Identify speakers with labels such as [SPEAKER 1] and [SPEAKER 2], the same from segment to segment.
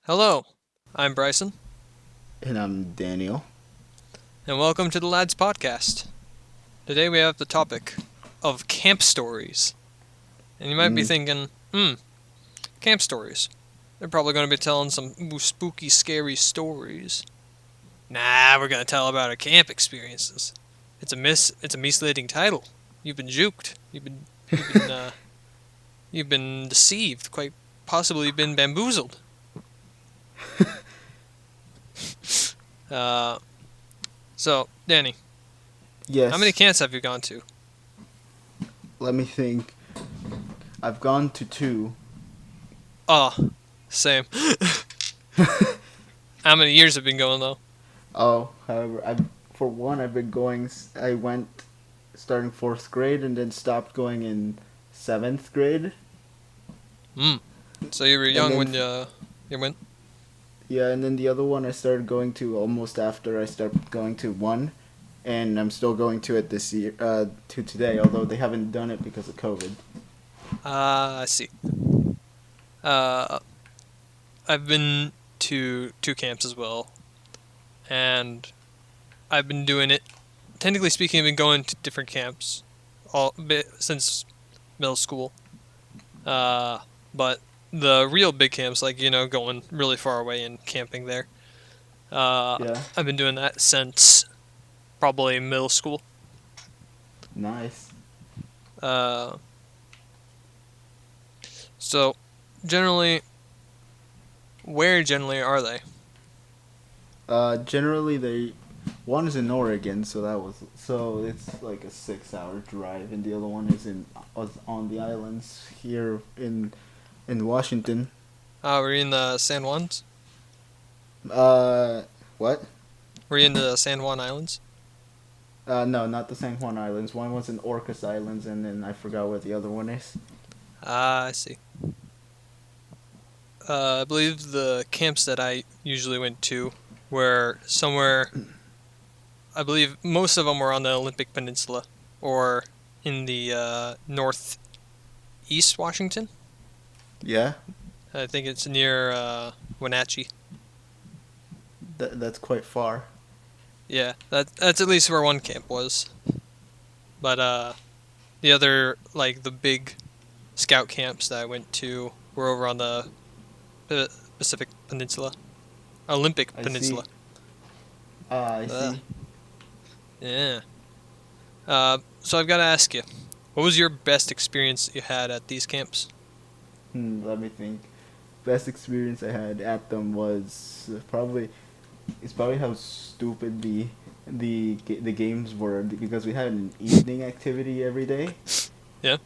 [SPEAKER 1] Hello, I'm Bryson,
[SPEAKER 2] And I'm Daniel.
[SPEAKER 1] and welcome to the Lads Podcast. Today we have the topic of camp stories. And you might be
[SPEAKER 2] Mm.
[SPEAKER 1] thinking, camp stories. They're probably going to be telling some spooky, scary stories. Nah, we're going to tell about our camp experiences. It's a misleading title. You've been juked. You've been deceived. Quite possibly you've been bamboozled. Uh, so, Danny, how many
[SPEAKER 2] Yes,
[SPEAKER 1] camps have you gone to?
[SPEAKER 2] let me think. I've gone to two.
[SPEAKER 1] Oh, same. How many years have been going though?
[SPEAKER 2] However, for one, I've been going. I went starting fourth grade and then stopped going in seventh grade.
[SPEAKER 1] Hmm. So you were
[SPEAKER 2] And
[SPEAKER 1] young
[SPEAKER 2] then,
[SPEAKER 1] when you went.
[SPEAKER 2] yeah, and then the other one I started going to almost after I started going to one. And I'm still going to it this year, to today, although they haven't done it because of COVID.
[SPEAKER 1] I see. Uh, I've been to two camps as well, and I've been doing it. Technically speaking, I've been going to different camps all bit since middle school. Uh, but the real big camps, like going really far away and camping there.
[SPEAKER 2] Yeah,
[SPEAKER 1] I've been doing that since probably middle school.
[SPEAKER 2] nice.
[SPEAKER 1] Uh, so generally, where generally are they?
[SPEAKER 2] Generally one is in Oregon, so it's like a 6 hour drive, and the other one was on the islands here in Washington.
[SPEAKER 1] Were you in the San Juans?
[SPEAKER 2] Uh, what?
[SPEAKER 1] Were you in the San Juan Islands?
[SPEAKER 2] No, not the San Juan Islands. One was in Orcas Islands, and then I forgot what the other one is.
[SPEAKER 1] I see. I believe the camps that I usually went to were somewhere. I believe most of them were on the Olympic Peninsula or in the northeast Washington.
[SPEAKER 2] Yeah,
[SPEAKER 1] I think it's near Wenatchee.
[SPEAKER 2] that's quite far.
[SPEAKER 1] Yeah, that's at least where one camp was. But the other, like the big scout camps that I went to, were over on the Pacific Peninsula, Olympic
[SPEAKER 2] I see.
[SPEAKER 1] Peninsula.
[SPEAKER 2] I
[SPEAKER 1] Ugh,
[SPEAKER 2] see.
[SPEAKER 1] yeah. So I've got to ask you, what was your best experience you had at these camps?
[SPEAKER 2] Let me think. Best experience I had at them was probably how stupid the games were because we had an evening activity every day.
[SPEAKER 1] Yeah.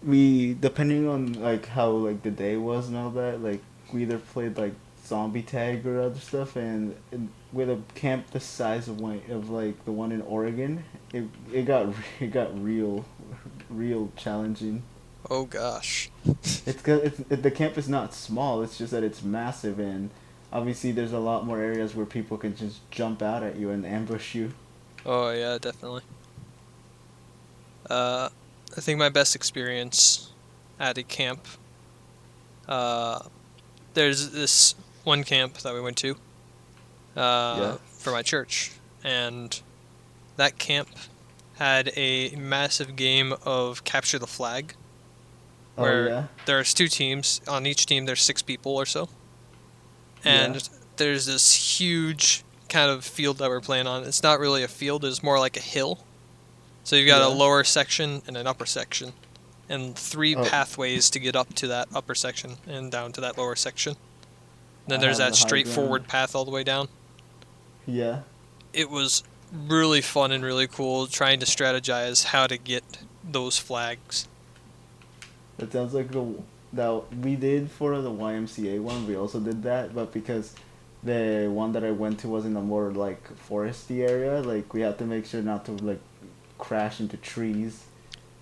[SPEAKER 2] We depending on like how like the day was and all that, like we either played like zombie tag or other stuff, and with a camp the size of like the one in Oregon, it got it got real challenging.
[SPEAKER 1] Oh gosh.
[SPEAKER 2] The camp is not small. It's just that it's massive, and obviously there's a lot more areas where people can just jump out at you and ambush you.
[SPEAKER 1] Oh yeah, definitely. Uh, I think my best experience at a camp. Uh, there's this one camp that we went to
[SPEAKER 2] Yeah.
[SPEAKER 1] for my church, and that camp had a massive game of capture the flag,
[SPEAKER 2] Oh
[SPEAKER 1] where
[SPEAKER 2] yeah.
[SPEAKER 1] there's two teams. On each team, there's 6 people or so,
[SPEAKER 2] Yeah.
[SPEAKER 1] and there's this huge kind of field that we're playing on. It's not really a field; it's more like a hill. So you've got a
[SPEAKER 2] Yeah.
[SPEAKER 1] lower section and an upper section, and three
[SPEAKER 2] Oh,
[SPEAKER 1] pathways to get up to that upper section and down to that lower section. Then
[SPEAKER 2] I
[SPEAKER 1] there's
[SPEAKER 2] have
[SPEAKER 1] that
[SPEAKER 2] the high ground.
[SPEAKER 1] straightforward path all the way down.
[SPEAKER 2] Yeah.
[SPEAKER 1] It was really fun and really cool trying to strategize how to get those flags.
[SPEAKER 2] That sounds like the that we did for the YMCA one. We also did that, but because the one that I went to was in a more like foresty area, like we had to make sure not to like crash into trees.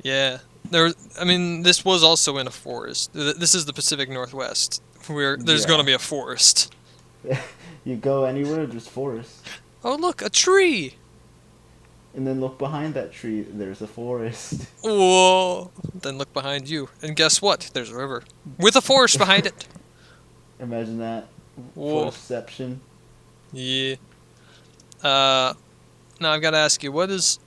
[SPEAKER 1] Yeah, I mean, this was also in a forest. This is the Pacific Northwest, where there's going to
[SPEAKER 2] Yeah.
[SPEAKER 1] be a forest.
[SPEAKER 2] You go anywhere, there's forest.
[SPEAKER 1] Oh look, a tree!
[SPEAKER 2] And then look behind that tree, there's a forest.
[SPEAKER 1] Whoa! Then look behind you, and guess what? There's a river with a forest behind it.
[SPEAKER 2] Imagine that for
[SPEAKER 1] Whoa.
[SPEAKER 2] reception.
[SPEAKER 1] Yeah. Uh, Now I've got to ask you, what is?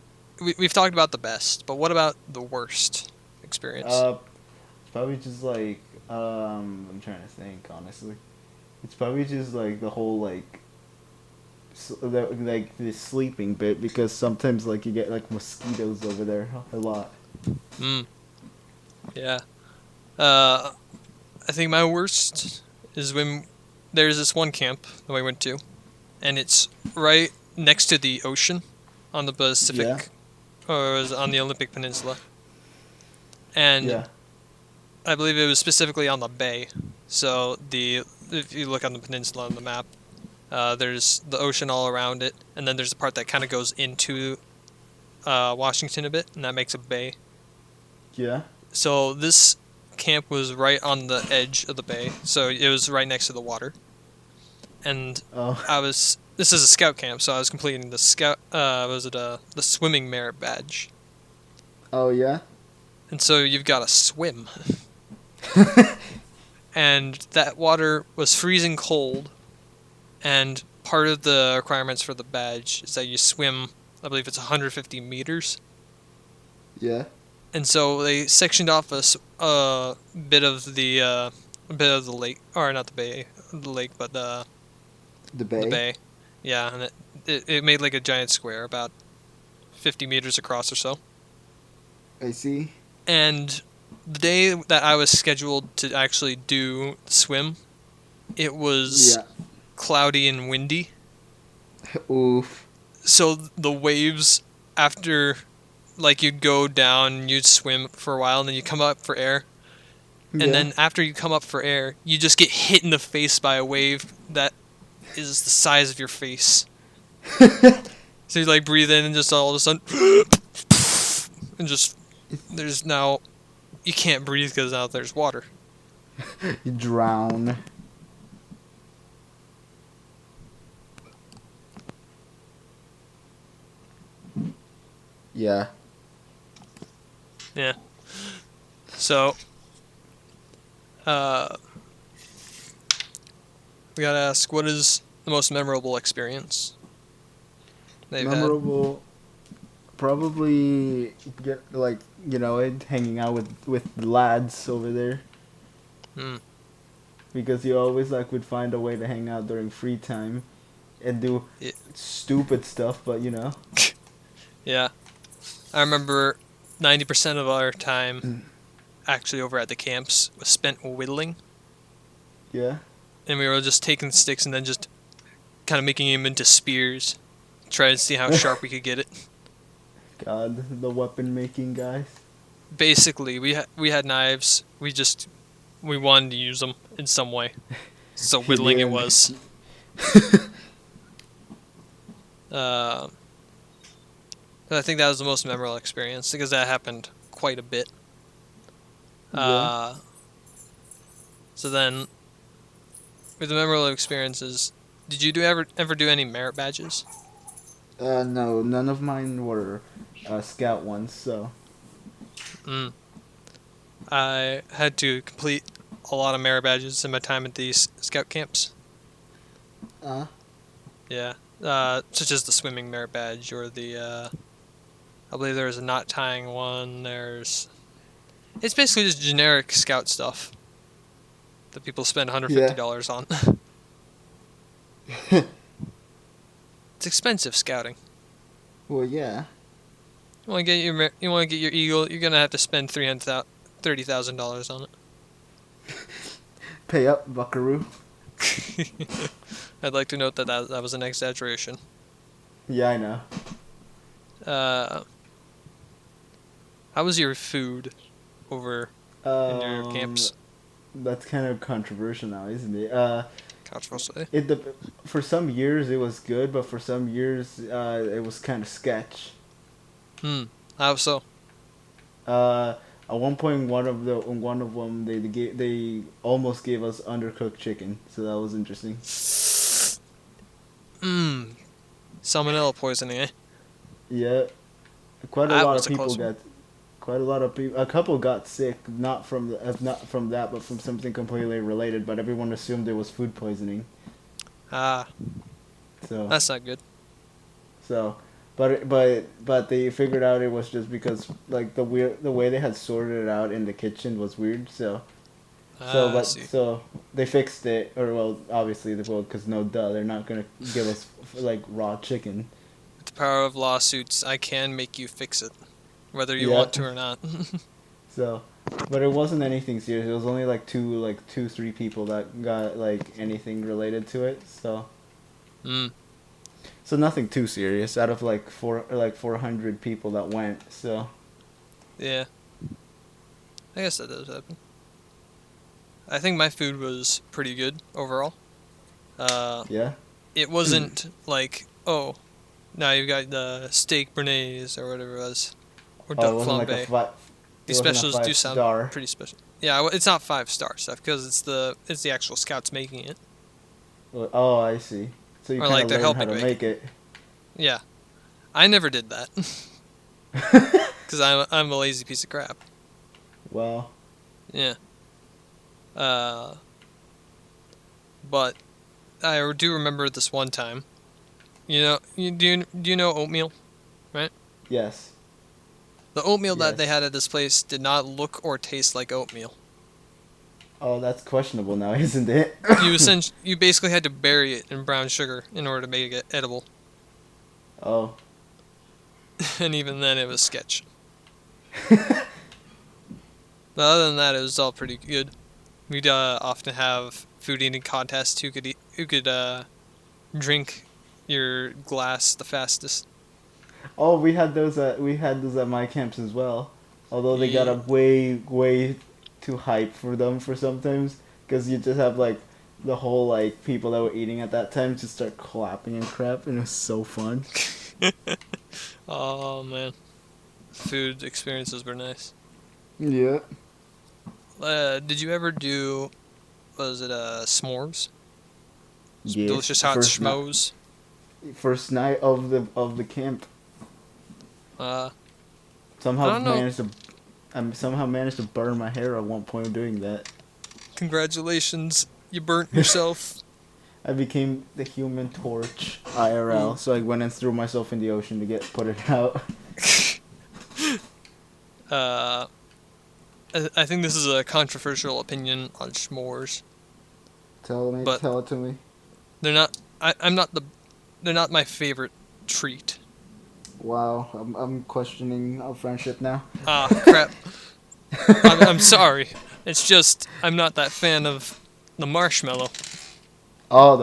[SPEAKER 1] We've talked about the best, but what about the worst experience?
[SPEAKER 2] Uh, Probably just like I'm trying to think honestly. It's probably just like the whole like like the sleeping bit because sometimes like you get like mosquitoes over there a lot.
[SPEAKER 1] Hmm. Yeah. Uh, I think my worst is when there's this one camp that we went to, and it's right next to the ocean on the
[SPEAKER 2] Yeah,
[SPEAKER 1] Pacific, or it was on the Olympic Peninsula, and
[SPEAKER 2] yeah,
[SPEAKER 1] I believe it was specifically on the bay. So the if you look on the peninsula on the map, there's the ocean all around it, and then there's a part that kind of goes into Washington a bit, and that makes a bay.
[SPEAKER 2] yeah.
[SPEAKER 1] So this camp was right on the edge of the bay, so it was right next to the water. And
[SPEAKER 2] Oh,
[SPEAKER 1] I was this is a scout camp, so I was completing the scout was it the swimming merit badge.
[SPEAKER 2] oh yeah.
[SPEAKER 1] And so you've got to swim. And that water was freezing cold, and part of the requirements for the badge is that you swim, I believe it's 150 meters.
[SPEAKER 2] Yeah,
[SPEAKER 1] And so they sectioned off bit of the lake, or not the bay, the lake, but
[SPEAKER 2] the
[SPEAKER 1] the
[SPEAKER 2] bay.
[SPEAKER 1] bay. Yeah, and it made like a giant square, about 50 meters across or so.
[SPEAKER 2] I see.
[SPEAKER 1] And the day that I was scheduled to actually do the swim, it was
[SPEAKER 2] Yeah.
[SPEAKER 1] cloudy and windy.
[SPEAKER 2] Oof.
[SPEAKER 1] So the waves, after, like, you'd go down, you'd swim for a while, and then you come up for air. And
[SPEAKER 2] Yeah.
[SPEAKER 1] then after you come up for air, you just get hit in the face by a wave that is the size of your face. So you like breathe in and just all of a sudden, and just there's now you can't breathe because now there's water.
[SPEAKER 2] You drown. Yeah.
[SPEAKER 1] Yeah. So, uh, we gotta ask, what is the most memorable experience they've had?
[SPEAKER 2] Memorable. Probably get like hanging out with the lads over there
[SPEAKER 1] Hmm.
[SPEAKER 2] because you always like would find a way to hang out during free time and do
[SPEAKER 1] Yeah.
[SPEAKER 2] stupid stuff, but
[SPEAKER 1] Yeah. I remember 90% of our time actually over at the camps was spent whittling,
[SPEAKER 2] yeah.
[SPEAKER 1] and we were just taking sticks and then just kind of making them into spears, trying to see how sharp we could get it.
[SPEAKER 2] God, the weapon making guys.
[SPEAKER 1] Basically, we had knives. We wanted to use them in some way. So whittling it
[SPEAKER 2] Yeah.
[SPEAKER 1] was. Uh, I think that was the most memorable experience because that happened quite a bit.
[SPEAKER 2] Yeah.
[SPEAKER 1] So then, with the memorable experiences, did you ever do any merit badges?
[SPEAKER 2] No, none of mine were scout ones, so.
[SPEAKER 1] Mm. I had to complete a lot of merit badges in my time at these scout camps.
[SPEAKER 2] Uh.
[SPEAKER 1] Yeah, such as the swimming merit badge or I believe there was a knot tying one. It's basically just generic scout stuff that people spend
[SPEAKER 2] Yeah.
[SPEAKER 1] $150 on. It's expensive scouting.
[SPEAKER 2] Well, yeah.
[SPEAKER 1] You want to get your eagle, you're gonna have to spend $30,000 on
[SPEAKER 2] Pay up, Buckaroo.
[SPEAKER 1] it. I'd like to note that was an exaggeration.
[SPEAKER 2] Yeah, I know.
[SPEAKER 1] Uh, how was your food over in your camps?
[SPEAKER 2] That's kind of controversial now, isn't it?
[SPEAKER 1] Controversially.
[SPEAKER 2] For some years it was good, but for some years it was kind of sketch.
[SPEAKER 1] How so?
[SPEAKER 2] At one point, one of them they almost gave us undercooked chicken, so that was interesting.
[SPEAKER 1] Salmonella poisoning, eh?
[SPEAKER 2] Yeah, quite a
[SPEAKER 1] That
[SPEAKER 2] lot
[SPEAKER 1] was
[SPEAKER 2] of
[SPEAKER 1] a
[SPEAKER 2] people
[SPEAKER 1] close one.
[SPEAKER 2] got. quite a lot of people. A couple got sick, not from that, but from something completely related. But everyone assumed it was food poisoning.
[SPEAKER 1] Ah,
[SPEAKER 2] So
[SPEAKER 1] that's not good.
[SPEAKER 2] so, but they figured out it was just because like the way they had sorted it out in the kitchen was weird.
[SPEAKER 1] Ah, I see.
[SPEAKER 2] So they fixed it, or well, obviously they will, because no duh, they're not gonna give us like raw chicken.
[SPEAKER 1] With the power of lawsuits, I can make you fix it, whether you
[SPEAKER 2] Yeah.
[SPEAKER 1] want to or not.
[SPEAKER 2] So, but it wasn't anything serious. It was only like two, three people that got like anything related to it.
[SPEAKER 1] Hmm.
[SPEAKER 2] So nothing too serious out of like 400 people that went. So
[SPEAKER 1] Yeah. I guess that does happen. I think my food was pretty good overall. Uh,
[SPEAKER 2] yeah.
[SPEAKER 1] it wasn't like, oh, now you've got the steak béarnaise or whatever it was, or
[SPEAKER 2] Oh,
[SPEAKER 1] duck flambé.
[SPEAKER 2] It
[SPEAKER 1] These
[SPEAKER 2] wasn't a
[SPEAKER 1] specials do
[SPEAKER 2] five
[SPEAKER 1] sound
[SPEAKER 2] star.
[SPEAKER 1] pretty special. Yeah, it's not 5-star stuff because it's the actual scouts making it,
[SPEAKER 2] Oh, I see. So you
[SPEAKER 1] or
[SPEAKER 2] kind
[SPEAKER 1] like
[SPEAKER 2] of
[SPEAKER 1] they're
[SPEAKER 2] learn how
[SPEAKER 1] helping
[SPEAKER 2] to
[SPEAKER 1] make it.
[SPEAKER 2] make it.
[SPEAKER 1] Yeah, I never did that because I'm a lazy piece of crap.
[SPEAKER 2] Well,
[SPEAKER 1] Yeah. Uh, but I do remember this one time. Do you know oatmeal, right?
[SPEAKER 2] yes,
[SPEAKER 1] The oatmeal that they
[SPEAKER 2] yes.
[SPEAKER 1] had at this place did not look or taste like oatmeal.
[SPEAKER 2] Oh, that's questionable now, isn't it?
[SPEAKER 1] You basically had to bury it in brown sugar in order to make it edible,
[SPEAKER 2] Oh,
[SPEAKER 1] and even then it was sketch. But other than that, it was all pretty good. We'd often have food eating contests who could drink your glass the fastest.
[SPEAKER 2] oh, we had those at my camps as well. Although they got
[SPEAKER 1] Yeah.
[SPEAKER 2] a way too hype for them for sometimes, because you just have like the whole like people that were eating at that time just start clapping and crap, and it was so fun.
[SPEAKER 1] Oh man, food experiences were nice.
[SPEAKER 2] Yeah.
[SPEAKER 1] Did you ever do? Was it s'mores?
[SPEAKER 2] Yes.
[SPEAKER 1] Delicious hot schmoes.
[SPEAKER 2] First night of the camp.
[SPEAKER 1] Uh, I
[SPEAKER 2] Somehow
[SPEAKER 1] don't know.
[SPEAKER 2] managed to somehow managed to burn my hair at one point doing that.
[SPEAKER 1] Congratulations, you burnt yourself.
[SPEAKER 2] I became the Human Torch IRL,
[SPEAKER 1] Ooh.
[SPEAKER 2] so I went and threw myself in the ocean to put it out.
[SPEAKER 1] uh, I think this is a controversial opinion on s'mores, but
[SPEAKER 2] Tell it to me.
[SPEAKER 1] they're not. I'm not the. They're not my favorite treat.
[SPEAKER 2] Wow, I'm questioning our friendship now.
[SPEAKER 1] Ah, crap. I'm sorry. It's just I'm not that fan of the marshmallow.
[SPEAKER 2] Oh,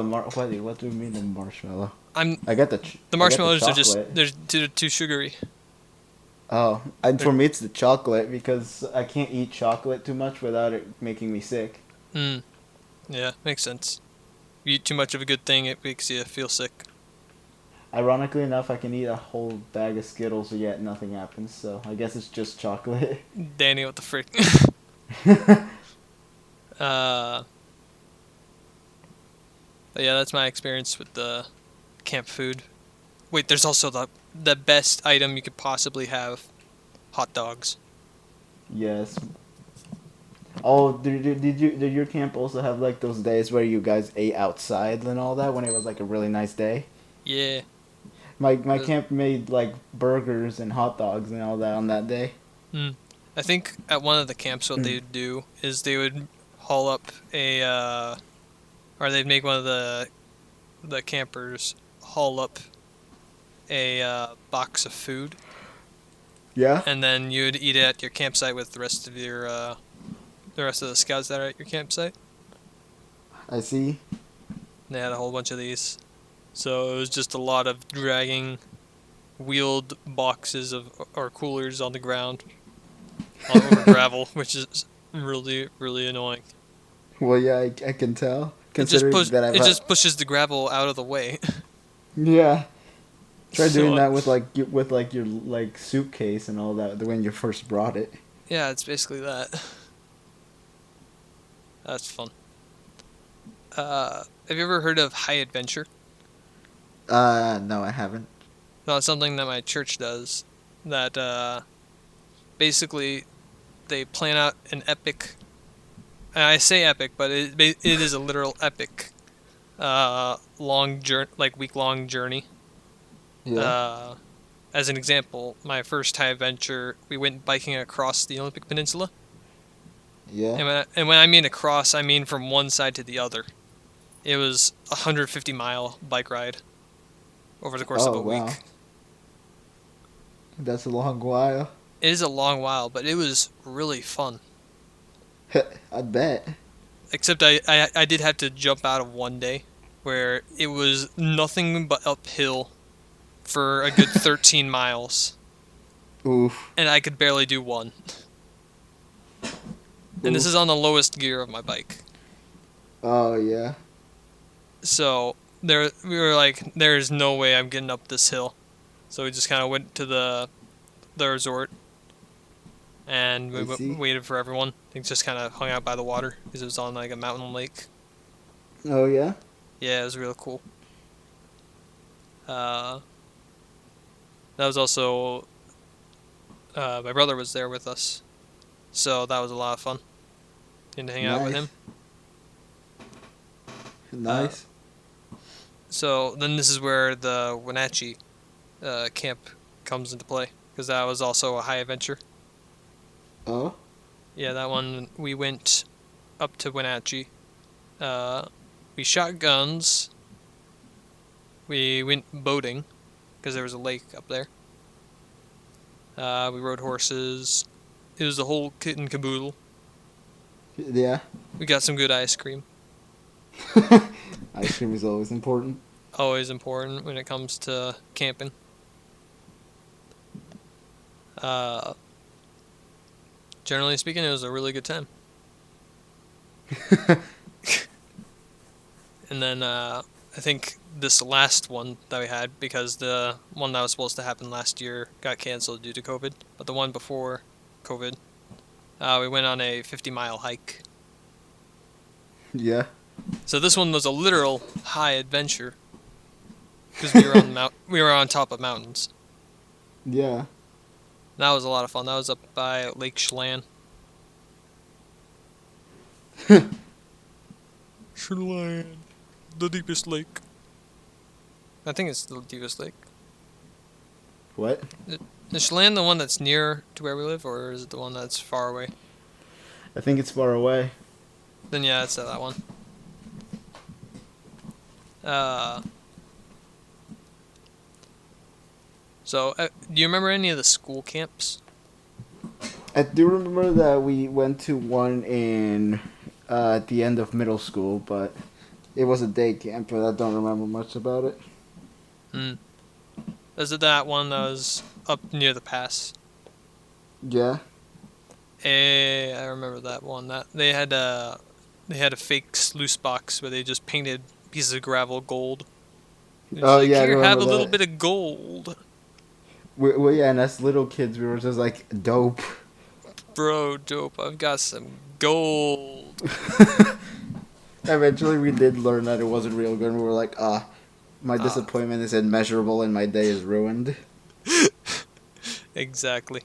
[SPEAKER 2] what do you mean the marshmallow?
[SPEAKER 1] I'm the
[SPEAKER 2] I get the
[SPEAKER 1] marshmallows are just
[SPEAKER 2] chocolate.
[SPEAKER 1] they're too sugary.
[SPEAKER 2] Oh, and
[SPEAKER 1] They're,
[SPEAKER 2] for me it's the chocolate because I can't eat chocolate too much without it making me sick.
[SPEAKER 1] yeah, makes sense. You eat too much of a good thing, it makes you feel sick.
[SPEAKER 2] Ironically enough, I can eat a whole bag of Skittles yet nothing happens. So I guess it's just chocolate.
[SPEAKER 1] Danny, what the frick? uh, but yeah, that's my experience with the camp food. Wait, there's also the best item you could possibly have: hot dogs.
[SPEAKER 2] Yes. Oh, did your camp also have like those days where you guys ate outside and all that when it was like a really nice day?
[SPEAKER 1] Yeah.
[SPEAKER 2] My
[SPEAKER 1] Uh,
[SPEAKER 2] camp made like burgers and hot dogs and all that on that day.
[SPEAKER 1] Hmm. I think at one of the camps, what they would do is they would haul up or they'd make one of the campers haul up a box of food,
[SPEAKER 2] Yeah.
[SPEAKER 1] and then you'd eat it at your campsite with the rest of the scouts that are at your campsite.
[SPEAKER 2] I see.
[SPEAKER 1] They had a whole bunch of these, so it was just a lot of dragging wheeled boxes of or coolers on the ground all over gravel, which is really annoying.
[SPEAKER 2] Well, yeah, I can tell. Considering that
[SPEAKER 1] It just pushes the gravel out of the way.
[SPEAKER 2] yeah. Try doing
[SPEAKER 1] So
[SPEAKER 2] that with like your like suitcase and all that when you first brought it.
[SPEAKER 1] yeah, it's basically that. That's fun. Have you ever heard of High Adventure?
[SPEAKER 2] No, I haven't.
[SPEAKER 1] No, it's something that my church does. That basically they plan out an epic. I say epic, but it is a literal epic, long journey, like week-long journey.
[SPEAKER 2] Yeah.
[SPEAKER 1] Uh, as an example, my first high adventure, we went biking across the Olympic Peninsula,
[SPEAKER 2] Yeah.
[SPEAKER 1] and when I mean across, I mean from one side to the other. It was a 150-mile bike ride over the course of
[SPEAKER 2] Oh
[SPEAKER 1] a
[SPEAKER 2] wow.
[SPEAKER 1] week.
[SPEAKER 2] That's a long while.
[SPEAKER 1] It is a long while, but it was really fun.
[SPEAKER 2] I bet.
[SPEAKER 1] Except I did have to jump out of one day where it was nothing but uphill for a good 13 miles,
[SPEAKER 2] Oof.
[SPEAKER 1] and I could barely do one. And this
[SPEAKER 2] Oof.
[SPEAKER 1] is on the lowest gear of my bike.
[SPEAKER 2] Oh yeah.
[SPEAKER 1] So we were like, there's no way I'm getting up this hill. So we just kind of went to the resort, and we
[SPEAKER 2] I see.
[SPEAKER 1] waited for everyone. They just kind of hung out by the water because it was on like a mountain lake.
[SPEAKER 2] Oh yeah.
[SPEAKER 1] Yeah, it was real cool. Uh, that was also my brother was there with us, so that was a lot of fun. Getting to hang out with
[SPEAKER 2] Nice.
[SPEAKER 1] him.
[SPEAKER 2] Nice.
[SPEAKER 1] So then this is where the Wenatchee camp comes into play because that was also a high adventure.
[SPEAKER 2] Oh.
[SPEAKER 1] Yeah, that one we went up to Wenatchee. We shot guns. We went boating because there was a lake up there. We rode horses. It was the whole kit and caboodle.
[SPEAKER 2] Yeah.
[SPEAKER 1] We got some good ice cream.
[SPEAKER 2] Ice cream is always important.
[SPEAKER 1] Always important when it comes to camping. Uh, generally speaking, it was a really good time. And then I think this last one that we had, because the one that was supposed to happen last year got canceled due to COVID, but the one before COVID, we went on a 50-mile hike.
[SPEAKER 2] Yeah.
[SPEAKER 1] So this one was a literal high adventure because we were on we were on top of mountains.
[SPEAKER 2] Yeah.
[SPEAKER 1] That was a lot of fun. That was up by Lake Chelan. Chelan, the deepest lake. I think it's the deepest lake.
[SPEAKER 2] What?
[SPEAKER 1] Is Chelan the one that's near to where we live, or is it the one that's far away?
[SPEAKER 2] I think it's far away.
[SPEAKER 1] Then yeah, it's that one. Uh. So, do you remember any of the school camps?
[SPEAKER 2] I do remember that we went to one in at the end of middle school, but it was a day camp, but I don't remember much about it.
[SPEAKER 1] Hmm. Is it that one that was up near the pass?
[SPEAKER 2] Yeah.
[SPEAKER 1] I remember that one. That they had a fake sluice box where they just painted pieces of gravel gold. It was
[SPEAKER 2] Oh
[SPEAKER 1] like,
[SPEAKER 2] yeah, I
[SPEAKER 1] here, have
[SPEAKER 2] remember
[SPEAKER 1] a little
[SPEAKER 2] that.
[SPEAKER 1] bit of gold,
[SPEAKER 2] Yeah, and as little kids, we were just like dope.
[SPEAKER 1] bro. Dope. I've got some gold.
[SPEAKER 2] Eventually, we did learn that it wasn't real good. And we were like, my
[SPEAKER 1] Ah,
[SPEAKER 2] disappointment is immeasurable, and my day is ruined.
[SPEAKER 1] exactly.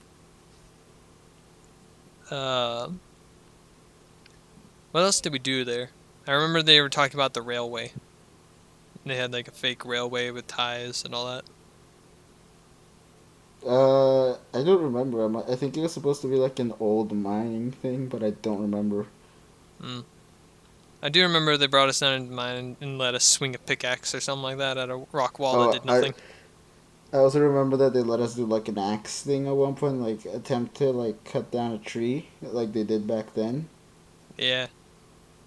[SPEAKER 1] Um. What else did we do there? I remember they were talking about the railway. They had like a fake railway with ties and all that.
[SPEAKER 2] I don't remember. I think it was supposed to be like an old mining thing, but I don't remember.
[SPEAKER 1] Mm. I do remember they brought us down into mine and let us swing a pickaxe or something like that at a rock wall that
[SPEAKER 2] Oh,
[SPEAKER 1] did nothing.
[SPEAKER 2] I also remember that they let us do like an axe thing at one point, like attempt to like cut down a tree, like they did back then.
[SPEAKER 1] Yeah.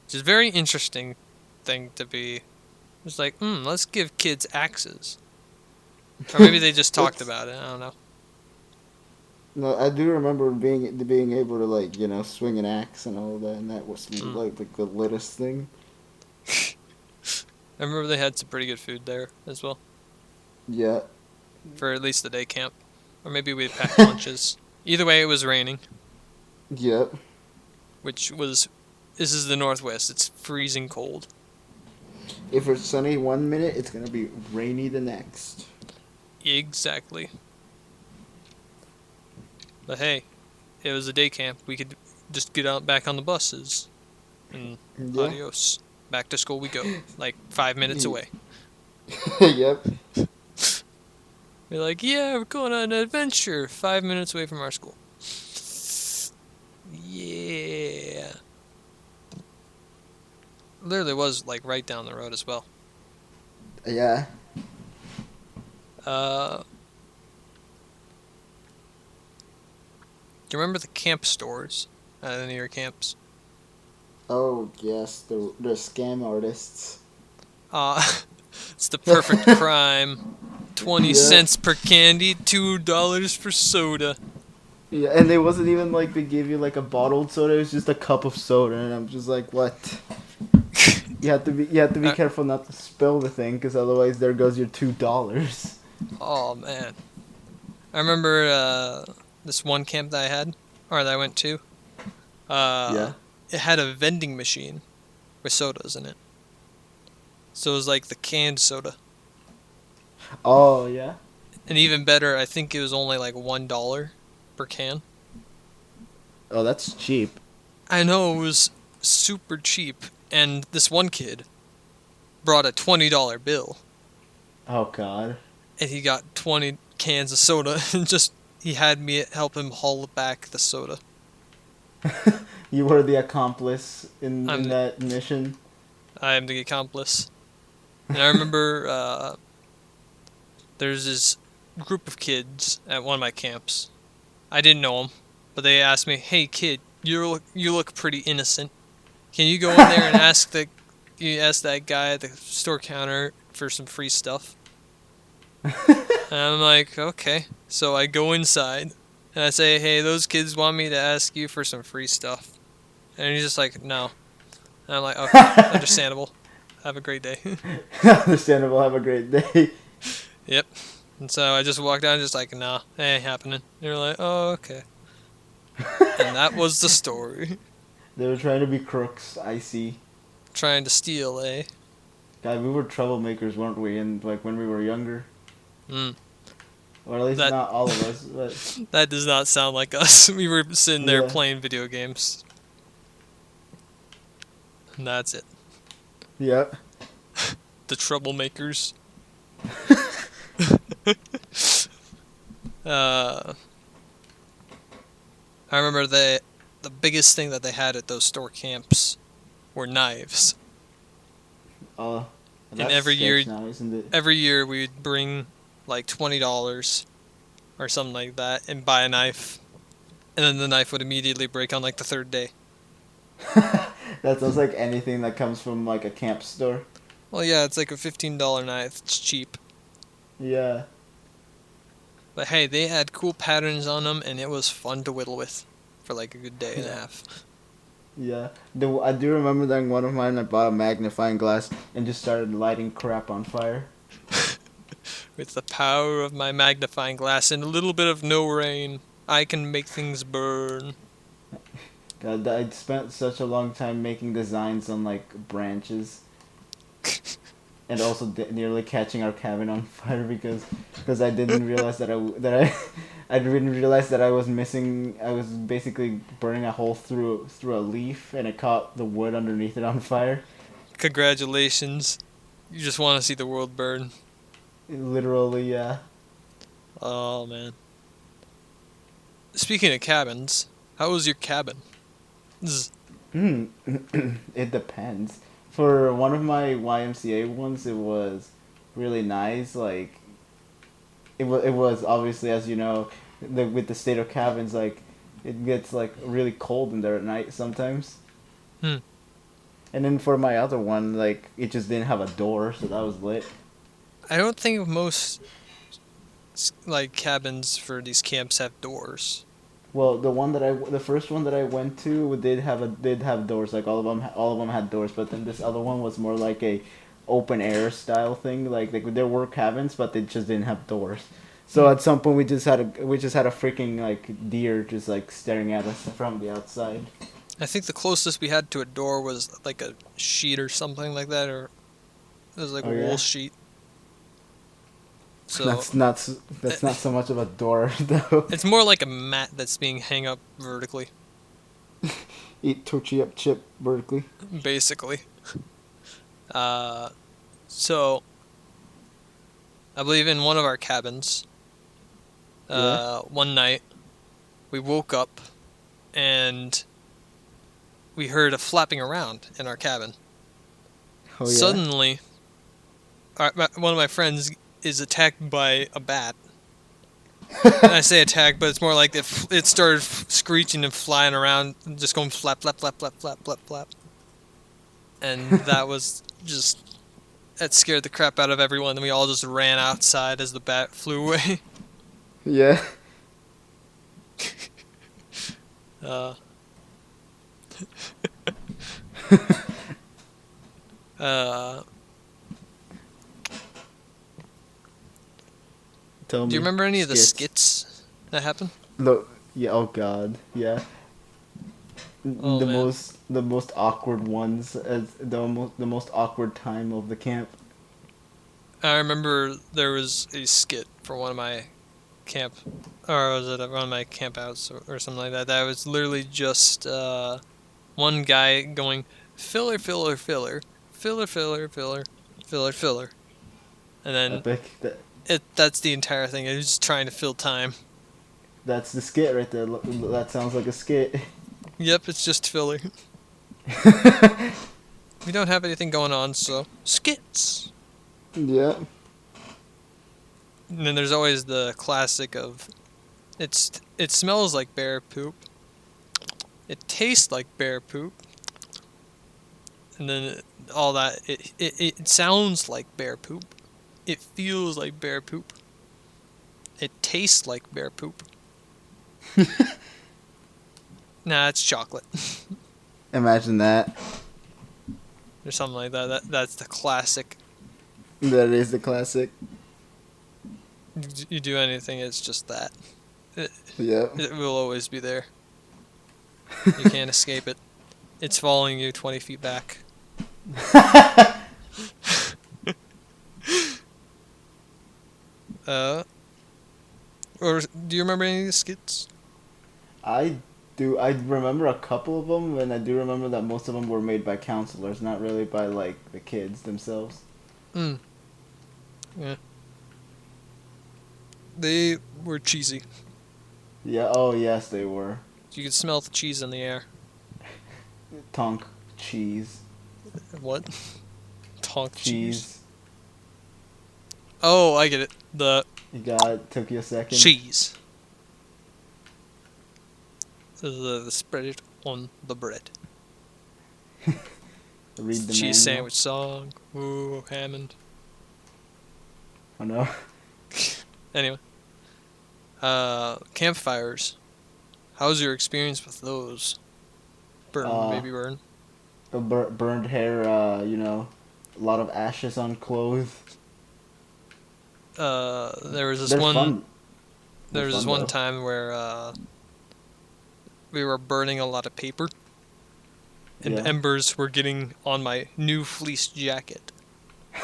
[SPEAKER 1] Which is a very interesting thing to be. It's like, let's give kids axes. Or maybe they just talked
[SPEAKER 2] It's-
[SPEAKER 1] about it. I don't know.
[SPEAKER 2] No, I do remember being able to like swing an axe and all that, and that was
[SPEAKER 1] Mm.
[SPEAKER 2] like the littest thing.
[SPEAKER 1] I remember they had some pretty good food there as well.
[SPEAKER 2] Yeah.
[SPEAKER 1] For at least the day camp. Or maybe we packed lunches. Either way, it was raining.
[SPEAKER 2] Yep.
[SPEAKER 1] Which was. This is the Northwest. It's freezing cold.
[SPEAKER 2] If it's sunny one minute, it's gonna be rainy the next.
[SPEAKER 1] Exactly. But hey, it was a day camp. We could just get out back on the buses, and
[SPEAKER 2] Yeah.
[SPEAKER 1] adios. Back to school we go. Like 5 minutes away.
[SPEAKER 2] Yep.
[SPEAKER 1] We're like, yeah, we're going on an adventure. 5 minutes away from our school. Yeah. Literally was like right down the road as well.
[SPEAKER 2] Yeah.
[SPEAKER 1] Do you remember the camp stores at any of your camps?
[SPEAKER 2] Oh yes, the scam artists.
[SPEAKER 1] Uh, it's the perfect crime. 20
[SPEAKER 2] Yeah.
[SPEAKER 1] cents per candy, $2 for soda.
[SPEAKER 2] Yeah, and it wasn't even like they gave you like a bottled soda. It was just a cup of soda, and I'm just like, what? You have to be careful not to spill the thing, because otherwise there goes your $2.
[SPEAKER 1] Oh man. I remember this one camp that I had, or that I went to.
[SPEAKER 2] Yeah.
[SPEAKER 1] It had a vending machine with sodas in it. So it was like the canned soda.
[SPEAKER 2] Oh yeah.
[SPEAKER 1] And even better, I think it was only like $1 per can.
[SPEAKER 2] Oh, that's cheap.
[SPEAKER 1] I know, it was super cheap. And this one kid brought a $20 bill.
[SPEAKER 2] Oh god.
[SPEAKER 1] And he got 20 cans of soda and just he had me help him haul back the soda.
[SPEAKER 2] You were the accomplice in
[SPEAKER 1] I'm the-
[SPEAKER 2] that mission.
[SPEAKER 1] I am the accomplice. And I remember there's this group of kids at one of my camps. I didn't know them, but they asked me, "Hey kid, you look pretty innocent. Can you go in there and ask that guy at the store counter for some free stuff?" And I'm like, "Okay." So I go inside and I say, "Hey, those kids want me to ask you for some free stuff." And he's just like, "No." And I'm like, "Okay, understandable. Have a great day."
[SPEAKER 2] Understandable. Have a great day.
[SPEAKER 1] Yep. And so I just walked out, just like, "Nah, it ain't happening." They're like, "Oh, okay." And that was the story.
[SPEAKER 2] They were trying to be crooks. I see.
[SPEAKER 1] Trying to steal, eh?
[SPEAKER 2] God, we were troublemakers, weren't we? And like when we were younger,
[SPEAKER 1] Mm.
[SPEAKER 2] or at least
[SPEAKER 1] That-
[SPEAKER 2] not all of us. But
[SPEAKER 1] That does not sound like us. We were sitting there
[SPEAKER 2] Yeah.
[SPEAKER 1] playing video games. And that's it.
[SPEAKER 2] yep.
[SPEAKER 1] The troublemakers. I remember the biggest thing that they had at those store camps were knives.
[SPEAKER 2] That's
[SPEAKER 1] every year-
[SPEAKER 2] sketch now, isn't it?
[SPEAKER 1] Every year we would bring like $20 or something like that and buy a knife. And then the knife would immediately break on like the third day.
[SPEAKER 2] That sounds like anything that comes from like a camp store.
[SPEAKER 1] Well, yeah, it's like a $15 knife. It's cheap.
[SPEAKER 2] Yeah.
[SPEAKER 1] But hey, they had cool patterns on them, and it was fun to whittle with for like a good day and a half.
[SPEAKER 2] Yeah. I do remember that in one of mine I bought a magnifying glass and just started lighting crap on fire.
[SPEAKER 1] With the power of my magnifying glass and a little bit of no rain, I can make things burn.
[SPEAKER 2] God, I'd spent such a long time making designs on like branches. And also nearly catching our cabin on fire because I didn't realize I didn't realize that I was missing. I was basically burning a hole through a leaf, and it caught the wood underneath it on fire.
[SPEAKER 1] Congratulations. You just want to see the world burn.
[SPEAKER 2] Literally, yeah.
[SPEAKER 1] Oh, man. Speaking of cabins, how was your cabin?
[SPEAKER 2] It depends. For one of my YMCA ones, it was really nice. Like, it was obviously, as you know, with the state of cabins, like, it gets like really cold in there at night sometimes.
[SPEAKER 1] Hmm.
[SPEAKER 2] And then for my other one, like, it just didn't have a door, so that was lit.
[SPEAKER 1] I don't think most like cabins for these camps have doors.
[SPEAKER 2] Well, the first one that I went to did have doors. Like all of them had doors. But then this other one was more like a open air style thing. Like there were cabins, but they just didn't have doors. So at some point we just had a freaking like deer just like staring at us from the outside.
[SPEAKER 1] I think the closest we had to a door was like a sheet or something like that, or it was like
[SPEAKER 2] Oh,
[SPEAKER 1] a
[SPEAKER 2] yeah?
[SPEAKER 1] wool sheet. So
[SPEAKER 2] That's not so much of a door though.
[SPEAKER 1] it's more like a mat that's being hung up vertically,
[SPEAKER 2] Eat tortilla chip vertically.
[SPEAKER 1] basically. Uh, so I believe in one of our cabins,
[SPEAKER 2] Yeah.
[SPEAKER 1] one night we woke up and we heard a flapping around in our cabin.
[SPEAKER 2] Oh yeah.
[SPEAKER 1] Suddenly, one of my friends is attacked by a bat. And I say attack, but it's more like it started screeching and flying around, and just going flap, flap, flap, flap, flap, flap, flap. And that was just, that scared the crap out of everyone, and we all just ran outside as the bat flew away.
[SPEAKER 2] Yeah.
[SPEAKER 1] Uh, uh,
[SPEAKER 2] Tell me.
[SPEAKER 1] do you remember any of the skits that happened?
[SPEAKER 2] Look. Yeah. Oh God. Yeah.
[SPEAKER 1] Oh, man.
[SPEAKER 2] The most awkward ones as the most awkward time of the camp.
[SPEAKER 1] I remember there was a skit for one of my camp, or was it one of my campouts or something like that? That was literally just one guy going filler, filler, filler, filler, filler, filler, filler, filler, and then
[SPEAKER 2] Epic.
[SPEAKER 1] that's the entire thing. It was just trying to fill time.
[SPEAKER 2] That's the skit right there. That sounds like a skit.
[SPEAKER 1] Yep, it's just filler. We don't have anything going on, so skits.
[SPEAKER 2] Yeah.
[SPEAKER 1] And then there's always the classic of, it smells like bear poop. It tastes like bear poop. And then all that, it sounds like bear poop. It feels like bear poop. It tastes like bear poop. Nah, it's chocolate.
[SPEAKER 2] Imagine that.
[SPEAKER 1] Or something like that. That's the classic.
[SPEAKER 2] That is the classic.
[SPEAKER 1] You do anything, it's just that.
[SPEAKER 2] Yeah.
[SPEAKER 1] It will always be there. You can't escape it. It's following you 20 feet back. Or do you remember any of the skits?
[SPEAKER 2] I do. I remember a couple of them, and I do remember that most of them were made by counselors, not really by like the kids themselves.
[SPEAKER 1] Mm. Yeah. They were cheesy.
[SPEAKER 2] Yeah. Oh yes, they were.
[SPEAKER 1] You could smell the cheese in the air.
[SPEAKER 2] Tonk cheese.
[SPEAKER 1] What? Tonk cheese.
[SPEAKER 2] Cheese.
[SPEAKER 1] Oh, I get it. The
[SPEAKER 2] You got it. Took you a second.
[SPEAKER 1] cheese. The spread it on the bread.
[SPEAKER 2] Read the
[SPEAKER 1] Cheese
[SPEAKER 2] manual.
[SPEAKER 1] sandwich song. Ooh, Hammond.
[SPEAKER 2] Oh no.
[SPEAKER 1] Anyway. Campfires. How's your experience with those? Burn, baby burn.
[SPEAKER 2] Burned hair. You know, a lot of ashes on clothes.
[SPEAKER 1] There was this
[SPEAKER 2] They're
[SPEAKER 1] one.
[SPEAKER 2] fun.
[SPEAKER 1] There
[SPEAKER 2] They're
[SPEAKER 1] was this
[SPEAKER 2] fun,
[SPEAKER 1] one
[SPEAKER 2] though.
[SPEAKER 1] time where we were burning a lot of paper, and
[SPEAKER 2] Yeah.
[SPEAKER 1] embers were getting on my new fleece jacket.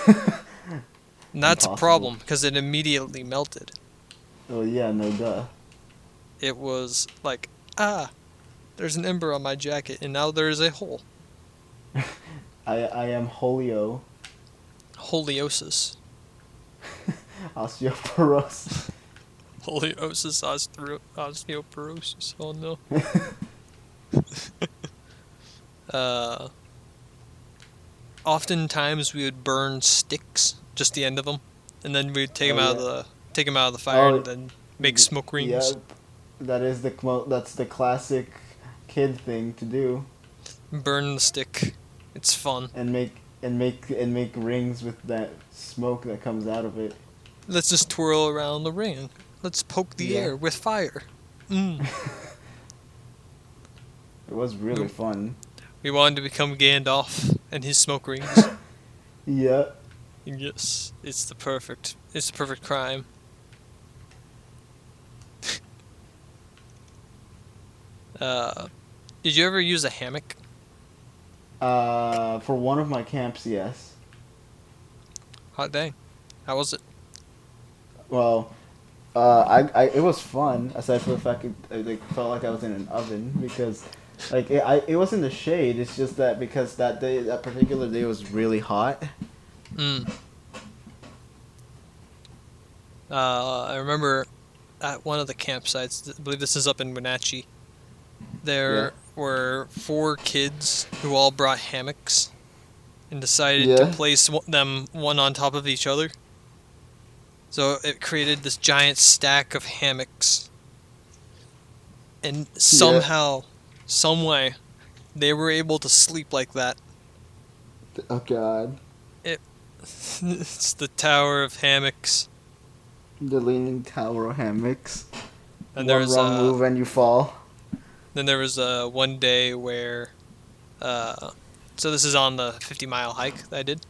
[SPEAKER 1] And that's a
[SPEAKER 2] Impossible.
[SPEAKER 1] problem because it immediately melted.
[SPEAKER 2] Oh yeah, no duh.
[SPEAKER 1] It was like, there's an ember on my jacket, and now there is a hole.
[SPEAKER 2] I am Holio.
[SPEAKER 1] Holiosis.
[SPEAKER 2] Osteoporosis.
[SPEAKER 1] Holiosis, osteoporosis. Oh no. Oftentimes we would burn sticks, just the end of them, and then we'd take
[SPEAKER 2] Oh,
[SPEAKER 1] them out
[SPEAKER 2] yeah.
[SPEAKER 1] of the fire,
[SPEAKER 2] Oh,
[SPEAKER 1] and then make smoke rings.
[SPEAKER 2] Yeah, that's the classic kid thing to do,
[SPEAKER 1] Burn the stick. It's fun.
[SPEAKER 2] and make rings with that smoke that comes out of it.
[SPEAKER 1] Let's just twirl around the ring. Let's poke the
[SPEAKER 2] Yeah.
[SPEAKER 1] air with fire. Mm.
[SPEAKER 2] It was really fun.
[SPEAKER 1] We wanted to become Gandalf and his smoke rings.
[SPEAKER 2] Yeah.
[SPEAKER 1] Yes, it's the perfect crime. Did you ever use a hammock?
[SPEAKER 2] For one of my camps, yes.
[SPEAKER 1] Hot dang. How was it?
[SPEAKER 2] Well, it was fun aside from the fact it like felt like I was in an oven because like it was in the shade. It's just that because that particular day was really hot.
[SPEAKER 1] Mm. I remember at one of the campsites, I believe this is up in Wenatchee,
[SPEAKER 2] Yeah.
[SPEAKER 1] there were four kids who all brought hammocks and decided to
[SPEAKER 2] Yeah.
[SPEAKER 1] place them one on top of each other. So it created this giant stack of hammocks. And
[SPEAKER 2] Yeah.
[SPEAKER 1] somehow, some way, they were able to sleep like that.
[SPEAKER 2] Oh God.
[SPEAKER 1] It, it's the Tower of Hammocks.
[SPEAKER 2] The leaning tower of hammocks.
[SPEAKER 1] And there
[SPEAKER 2] One
[SPEAKER 1] was
[SPEAKER 2] wrong move and you fall.
[SPEAKER 1] then there was one day where, uh, so this is on the 50-mile hike that I did.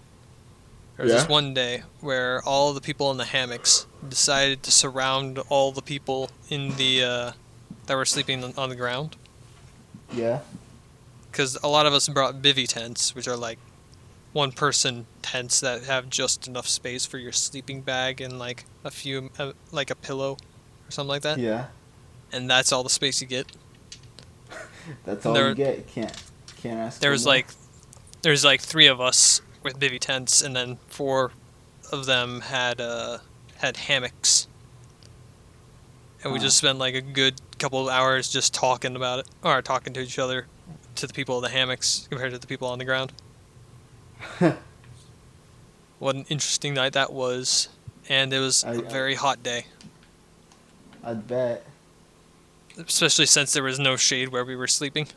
[SPEAKER 1] There was
[SPEAKER 2] Yeah.
[SPEAKER 1] this one day where all the people in the hammocks decided to surround all the people in the that were sleeping on the ground.
[SPEAKER 2] Yeah.
[SPEAKER 1] Because a lot of us brought bivy tents, which are like one-person tents that have just enough space for your sleeping bag and like a few, like a pillow or something like that.
[SPEAKER 2] Yeah.
[SPEAKER 1] And that's all the space you get.
[SPEAKER 2] That's
[SPEAKER 1] And
[SPEAKER 2] all you get. Can't ask
[SPEAKER 1] there
[SPEAKER 2] for
[SPEAKER 1] was
[SPEAKER 2] more.
[SPEAKER 1] like there's like three of us with bivy tents, and then four of them had hammocks, and we
[SPEAKER 2] Huh.
[SPEAKER 1] just spent like a good couple of hours just talking about it, or talking to each other, to the people in the hammocks compared to the people on the ground. What an interesting night that was, and it was
[SPEAKER 2] I,
[SPEAKER 1] a
[SPEAKER 2] I
[SPEAKER 1] very hot day,
[SPEAKER 2] I'd bet.
[SPEAKER 1] especially since there was no shade where we were sleeping.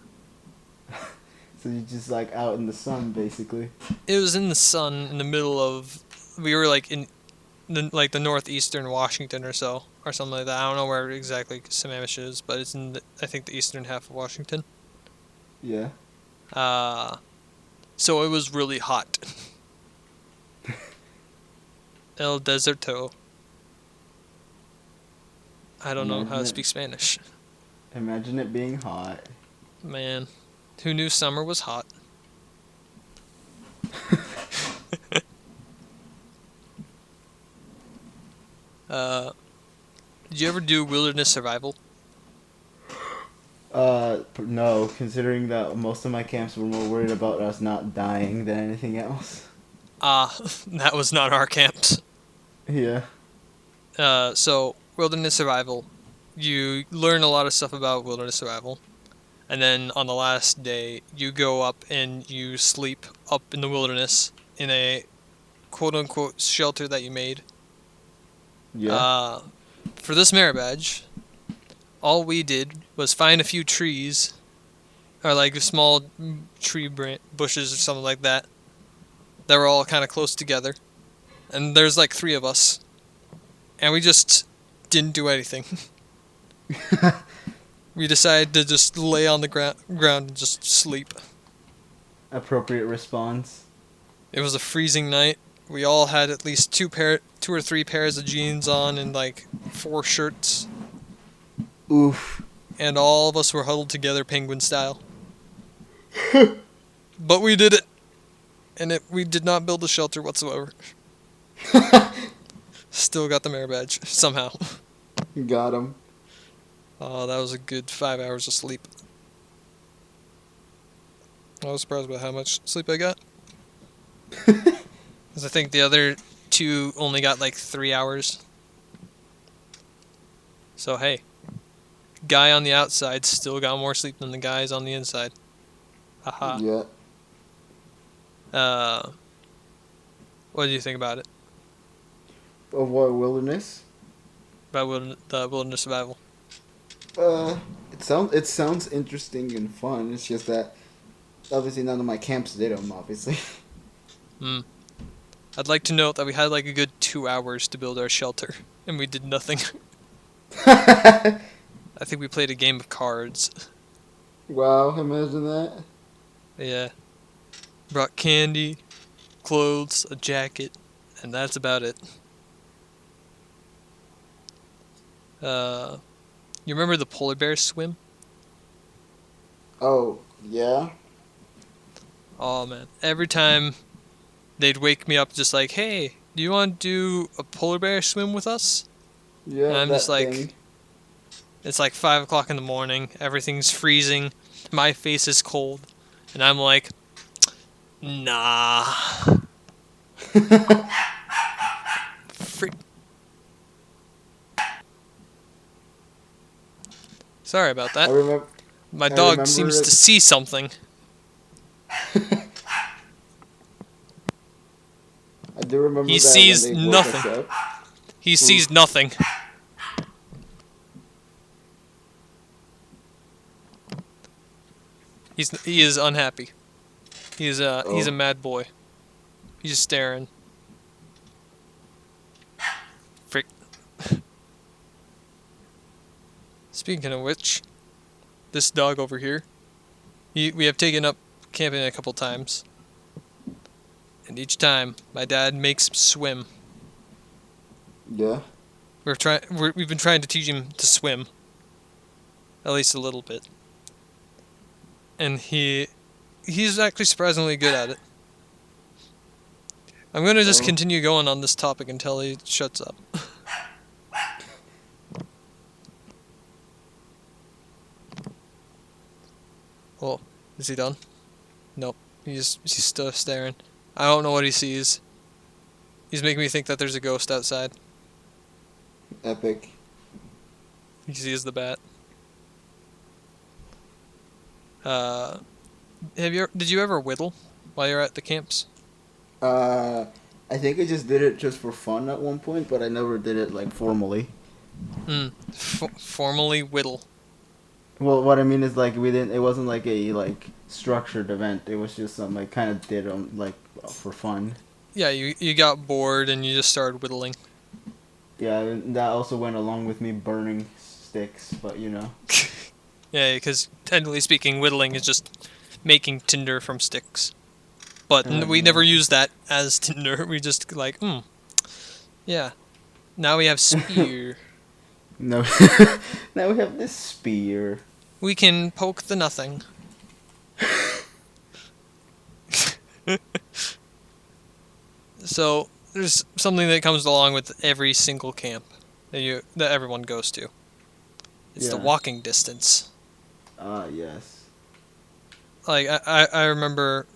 [SPEAKER 2] So you're just like out in the sun, basically.
[SPEAKER 1] It was in the sun in the middle of, we were like in the northeastern Washington or so, or something like that. I don't know where exactly Sammamish is, but it's in I think the eastern half of Washington.
[SPEAKER 2] Yeah.
[SPEAKER 1] Uh, so it was really hot. El Deserto. I don't know how to
[SPEAKER 2] Imagine it.
[SPEAKER 1] speak Spanish.
[SPEAKER 2] Imagine it being hot.
[SPEAKER 1] Man, who knew summer was hot? Uh, did you ever do wilderness survival?
[SPEAKER 2] No, considering that most of my camps were more worried about us not dying than anything else.
[SPEAKER 1] That was not our camps.
[SPEAKER 2] Yeah.
[SPEAKER 1] So wilderness survival, you learn a lot of stuff about wilderness survival, and then on the last day, you go up and you sleep up in the wilderness in a quote unquote shelter that you made.
[SPEAKER 2] Yeah.
[SPEAKER 1] Uh, for this merit badge, all we did was find a few trees, or like small tree bushes or something like that, that were all kind of close together. And there's like three of us, and we just didn't do anything. We decided to just lay on the ground and just sleep.
[SPEAKER 2] Appropriate response.
[SPEAKER 1] It was a freezing night. We all had at least two or three pairs of jeans on and like four shirts,
[SPEAKER 2] Oof.
[SPEAKER 1] and all of us were huddled together penguin style. But we did it, and we did not build a shelter whatsoever. Still got the merit badge somehow.
[SPEAKER 2] Got him.
[SPEAKER 1] Oh, that was a good 5 hours of sleep. I was surprised by how much sleep I got. Because I think the other two only got like 3 hours. So hey, guy on the outside still got more sleep than the guys on the inside. Haha.
[SPEAKER 2] Yeah.
[SPEAKER 1] What do you think about it?
[SPEAKER 2] Of what, wilderness?
[SPEAKER 1] About the wilderness survival?
[SPEAKER 2] It sounds interesting and fun. It's just that obviously none of my camps did them. Obviously.
[SPEAKER 1] Hmm. I'd like to note that we had like a good 2 hours to build our shelter, and we did nothing. I think we played a game of cards.
[SPEAKER 2] Wow! Imagine that.
[SPEAKER 1] Yeah. Brought candy, clothes, a jacket, and that's about it. You remember the polar bear swim?
[SPEAKER 2] Oh yeah.
[SPEAKER 1] Oh man, every time they'd wake me up just like, hey, do you want to do a polar bear swim with us?
[SPEAKER 2] Yeah,
[SPEAKER 1] And I'm
[SPEAKER 2] that
[SPEAKER 1] just like,
[SPEAKER 2] thing.
[SPEAKER 1] it's like 5 o'clock in the morning. Everything's freezing. My face is cold. And I'm like, nah. Freak. Sorry about that.
[SPEAKER 2] I remember.
[SPEAKER 1] My
[SPEAKER 2] I
[SPEAKER 1] dog seems
[SPEAKER 2] remember
[SPEAKER 1] to see something.
[SPEAKER 2] I do remember
[SPEAKER 1] He
[SPEAKER 2] that when
[SPEAKER 1] sees
[SPEAKER 2] they woke us
[SPEAKER 1] nothing.
[SPEAKER 2] up.
[SPEAKER 1] He sees nothing. He is unhappy. He's a
[SPEAKER 2] Oh.
[SPEAKER 1] mad boy. He's just staring. Frick. Speaking of which, this dog over here, we have taken up camping a couple times, and each time my dad makes him swim.
[SPEAKER 2] Yeah.
[SPEAKER 1] We've been trying to teach him to swim, at least a little bit, and he's actually surprisingly good at it. I'm gonna just
[SPEAKER 2] Oh.
[SPEAKER 1] continue going on this topic until he shuts up. Oh, is he done? Nope. He's still staring. I don't know what he sees. He's making me think that there's a ghost outside.
[SPEAKER 2] Epic.
[SPEAKER 1] He sees the bat. Did you ever whittle while you're at the camps?
[SPEAKER 2] I think I just did it just for fun at one point, but I never did it like formally.
[SPEAKER 1] Formally whittle.
[SPEAKER 2] Well, what I mean is like we didn't. It wasn't like a like structured event. It was just something I kind of did like for fun.
[SPEAKER 1] Yeah, you got bored and you just started whittling.
[SPEAKER 2] Yeah, and that also went along with me burning sticks, but you know.
[SPEAKER 1] Yeah, because technically speaking, whittling is just making tinder from sticks. But we never use that as tinder. We just like, yeah. Now we have spear.
[SPEAKER 2] No. Now we have this spear.
[SPEAKER 1] We can poke the nothing. So there's something that comes along with every single camp that everyone goes to. It's the
[SPEAKER 2] Yeah.
[SPEAKER 1] walking distance.
[SPEAKER 2] Ah, yes.
[SPEAKER 1] Like I remember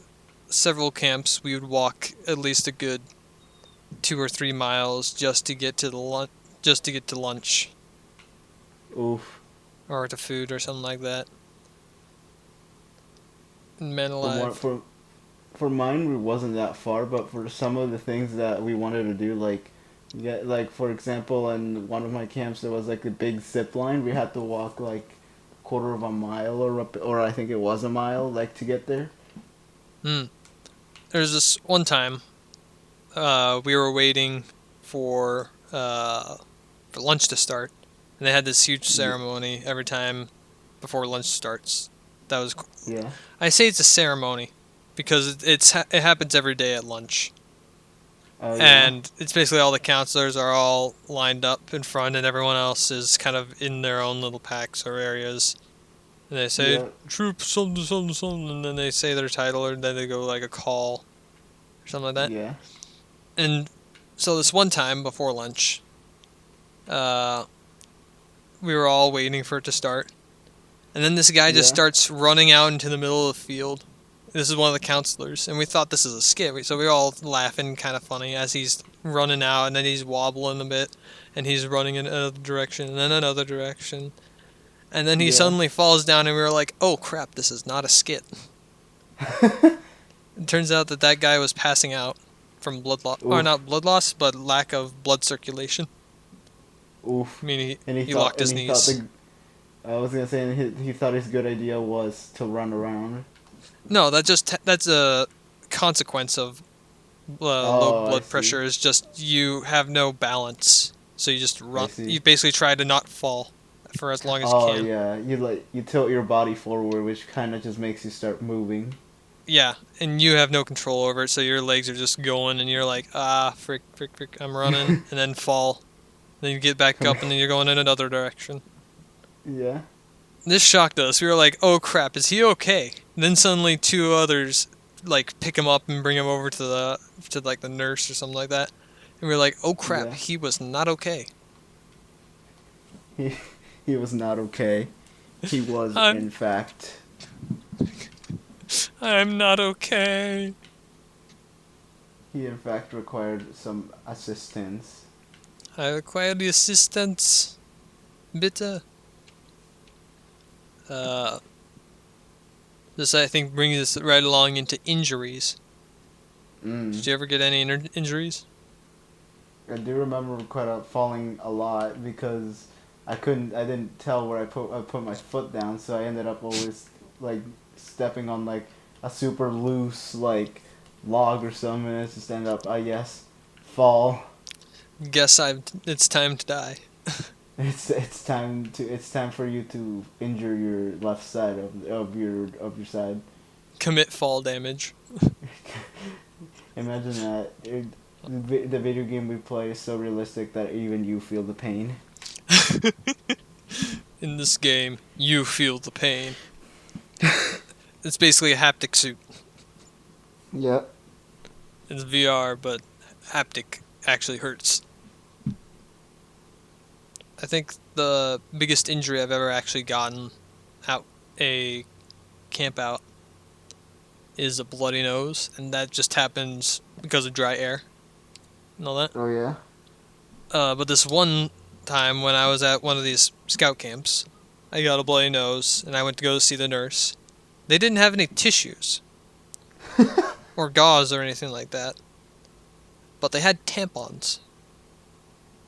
[SPEAKER 1] several camps we would walk at least a good 2 or 3 miles just to get to lunch
[SPEAKER 2] Oof.
[SPEAKER 1] or to food or something like that. Man
[SPEAKER 2] For,
[SPEAKER 1] alive.
[SPEAKER 2] for mine, it wasn't that far, but for some of the things that we wanted to do, like for example, in one of my camps, there was like a big zip line. We had to walk like quarter of a mile or I think it was a mile, like to get there.
[SPEAKER 1] There's this one time we were waiting for lunch to start, and they had this huge ceremony every time before lunch starts. That was
[SPEAKER 2] Yeah.
[SPEAKER 1] I say it's a ceremony because it happens every day at lunch.
[SPEAKER 2] Oh, yeah.
[SPEAKER 1] And it's basically all the counselors are all lined up in front, and everyone else is kind of in their own little packs or areas. And they say,
[SPEAKER 2] Yeah.
[SPEAKER 1] troop something, something, something, and then they say their title, or then they go like a call, or something like that.
[SPEAKER 2] Yeah.
[SPEAKER 1] And so this one time before lunch, we were all waiting for it to start. And then this guy just
[SPEAKER 2] Yeah.
[SPEAKER 1] starts running out into the middle of the field. This is one of the counselors, and we thought this is a skit. So we were all laughing, kind of funny, as he's running out, and then he's wobbling a bit, and he's running in another direction, and then another direction. And then he
[SPEAKER 2] Yeah.
[SPEAKER 1] suddenly falls down, and we were like, oh crap, this is not a skit. It turns out that guy was passing out from blood loss, or
[SPEAKER 2] Oof.
[SPEAKER 1] not blood loss, but lack of blood circulation.
[SPEAKER 2] Oof.
[SPEAKER 1] I mean,
[SPEAKER 2] And
[SPEAKER 1] he locked his knees.
[SPEAKER 2] I was gonna say, and he thought his good idea was to run around.
[SPEAKER 1] No, that's a consequence of
[SPEAKER 2] Oh,
[SPEAKER 1] low
[SPEAKER 2] I
[SPEAKER 1] blood
[SPEAKER 2] see.
[SPEAKER 1] pressure. Is just you have no balance, so you just run.
[SPEAKER 2] see.
[SPEAKER 1] You basically try to not fall for as long as
[SPEAKER 2] Oh
[SPEAKER 1] you can.
[SPEAKER 2] yeah, you tilt your body forward, which kind of just makes you start moving.
[SPEAKER 1] Yeah, and you have no control over it, so your legs are just going, and you're like, frick, frick, frick, I'm running, and then fall. Then you get back up, and then you're going in another direction.
[SPEAKER 2] Yeah.
[SPEAKER 1] This shocked us. We were like, oh crap, is he okay? And then suddenly two others like pick him up and bring him over to the nurse or something like that. And we were like, oh crap,
[SPEAKER 2] Yeah.
[SPEAKER 1] he was not okay.
[SPEAKER 2] He he was not okay. He was
[SPEAKER 1] I'm
[SPEAKER 2] in fact.
[SPEAKER 1] I'm not okay.
[SPEAKER 2] He in fact required some assistance.
[SPEAKER 1] I require the assistance. Bitte. This I think brings us right along into injuries. Did you ever get any injuries?
[SPEAKER 2] I do remember falling a lot because I didn't tell where I put my foot down, so I ended up always like stepping on like a super loose like log or something, and it just ended up fall.
[SPEAKER 1] Guess it's time to die.
[SPEAKER 2] It's time for you to injure your left side of your side.
[SPEAKER 1] Commit fall damage.
[SPEAKER 2] Imagine that. The video game we play is so realistic that even you feel the pain.
[SPEAKER 1] In this game, you feel the pain. It's basically a haptic suit.
[SPEAKER 2] Yep.
[SPEAKER 1] It's VR, but haptic actually hurts. I think the biggest injury I've ever actually gotten out a camp out is a bloody nose, and that just happens because of dry air and all that.
[SPEAKER 2] Oh yeah.
[SPEAKER 1] But this one time when I was at one of these scout camps, I got a bloody nose, and I went to go see the nurse. They didn't have any tissues or gauze or anything like that, but they had tampons.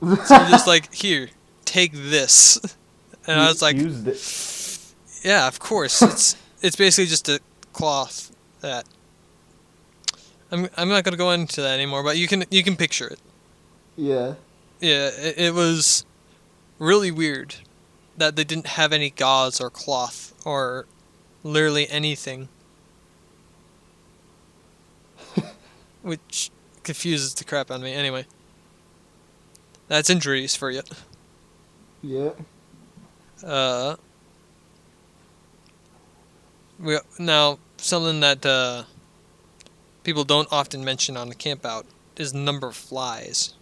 [SPEAKER 1] So just like, here, take this, and I was like,
[SPEAKER 2] used it.
[SPEAKER 1] yeah, of course. It's basically just a cloth that I'm not gonna go into that anymore, but you can picture it.
[SPEAKER 2] Yeah.
[SPEAKER 1] Yeah, it was really weird that they didn't have any gauze or cloth or literally anything, which confuses the crap out of me. Anyway, that's injuries for you.
[SPEAKER 2] Yeah.
[SPEAKER 1] Now something that people don't often mention on the camp out is the number of flies.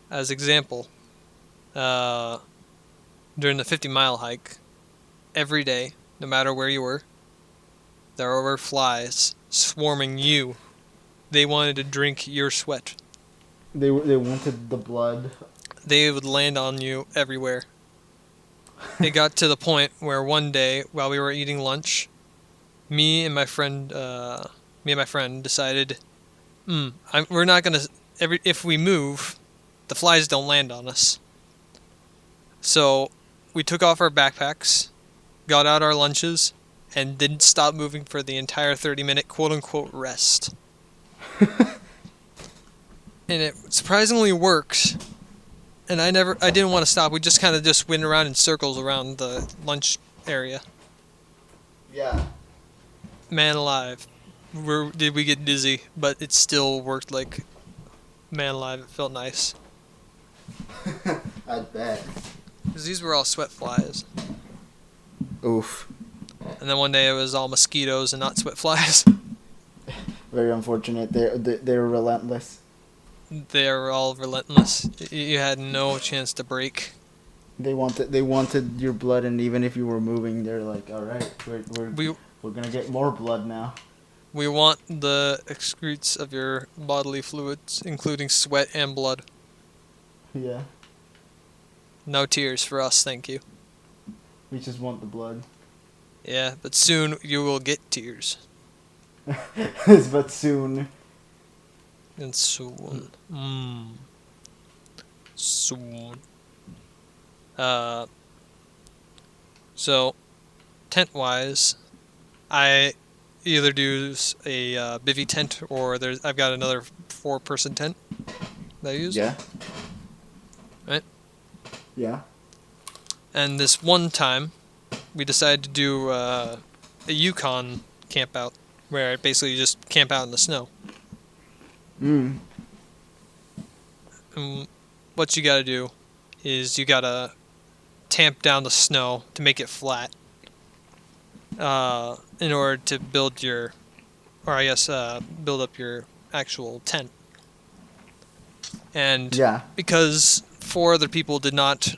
[SPEAKER 1] As example, during the 50-mile hike, every day, no matter where you were, there were flies swarming you. They wanted to drink your sweat.
[SPEAKER 2] They wanted the blood.
[SPEAKER 1] They would land on you everywhere. It got to the point where one day, while we were eating lunch, me and my friend decided, we're not gonna. If we move, the flies don't land on us. So we took off our backpacks, got out our lunches, and didn't stop moving for the entire 30-minute quote-unquote rest. And it surprisingly worked. And I didn't want to stop. We just kind of just went around in circles around the lunch area.
[SPEAKER 2] Yeah.
[SPEAKER 1] Man alive. Did we get dizzy, but it still worked like man alive. It felt nice.
[SPEAKER 2] I bet.
[SPEAKER 1] Because these were all sweat flies.
[SPEAKER 2] Oof.
[SPEAKER 1] And then one day it was all mosquitoes and not sweat flies.
[SPEAKER 2] Very unfortunate. They're relentless.
[SPEAKER 1] They are all relentless. You had no chance to break.
[SPEAKER 2] They wanted your blood, and even if you were moving, they're like, all right, we're gonna get more blood now.
[SPEAKER 1] We want the excretes of your bodily fluids, including sweat and blood.
[SPEAKER 2] Yeah.
[SPEAKER 1] No tears for us, thank you.
[SPEAKER 2] We just want the blood.
[SPEAKER 1] Yeah, but soon you will get tears.
[SPEAKER 2] But soon.
[SPEAKER 1] And soon. Soon. So, tent-wise, I either do a bivy tent or I've got another 4-person tent that I use.
[SPEAKER 2] Yeah.
[SPEAKER 1] Right?
[SPEAKER 2] Yeah.
[SPEAKER 1] And this one time, we decided to do a Yukon camp out, where basically you just camp out in the snow. And what you gotta do is you gotta tamp down the snow to make it flat in order to build up your actual tent. And
[SPEAKER 2] Yeah.
[SPEAKER 1] because 4 other people did not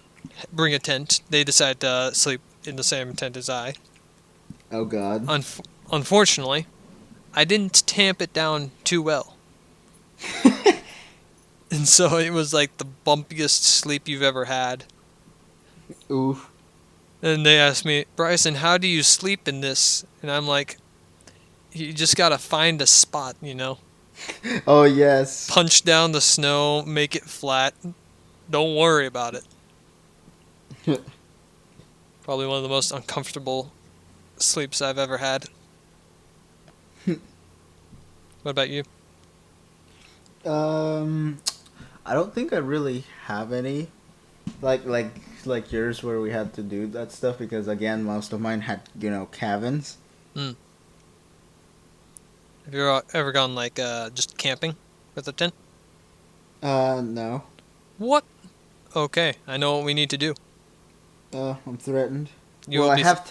[SPEAKER 1] bring a tent, they decided to sleep in the same tent as I.
[SPEAKER 2] Oh God.
[SPEAKER 1] Unfortunately, I didn't tamp it down too well. And so it was like the bumpiest sleep you've ever had.
[SPEAKER 2] Oof.
[SPEAKER 1] And they asked me, Bryson, how do you sleep in this? And I'm like, you just gotta find a spot, you know?
[SPEAKER 2] Oh yes.
[SPEAKER 1] Punch down the snow, make it flat. Don't worry about it. Probably one of the most uncomfortable sleeps I've ever had. What about you?
[SPEAKER 2] um, I don't think I really have any, like like like yours where we had to do that stuff because again most of mine had cabins.
[SPEAKER 1] Have you ever gone like just camping with a tent?
[SPEAKER 2] No.
[SPEAKER 1] What? Okay, I know what we need to do.
[SPEAKER 2] I'm threatened.
[SPEAKER 1] You
[SPEAKER 2] Well,
[SPEAKER 1] will
[SPEAKER 2] I
[SPEAKER 1] be.
[SPEAKER 2] have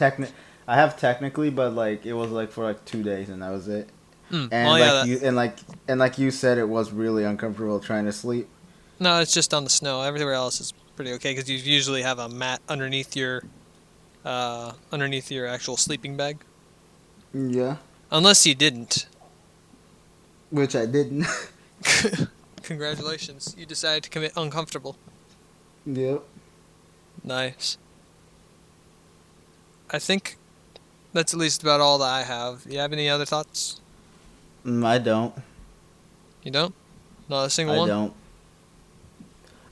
[SPEAKER 2] I have technically, but like it was like for like 2 days and that was it.
[SPEAKER 1] Well,
[SPEAKER 2] And
[SPEAKER 1] yeah.
[SPEAKER 2] like you said, it was really uncomfortable trying to sleep.
[SPEAKER 1] No, it's just on the snow. Everywhere else is pretty okay because you usually have a mat underneath your actual sleeping bag.
[SPEAKER 2] Yeah,
[SPEAKER 1] Unless you didn't.
[SPEAKER 2] which I didn't.
[SPEAKER 1] Congratulations, you decided to commit uncomfortable.
[SPEAKER 2] Yep.
[SPEAKER 1] Nice. I think that's at least about all that I have. You have any other thoughts?
[SPEAKER 2] I don't.
[SPEAKER 1] You don't? Not a single
[SPEAKER 2] I
[SPEAKER 1] one?
[SPEAKER 2] don't.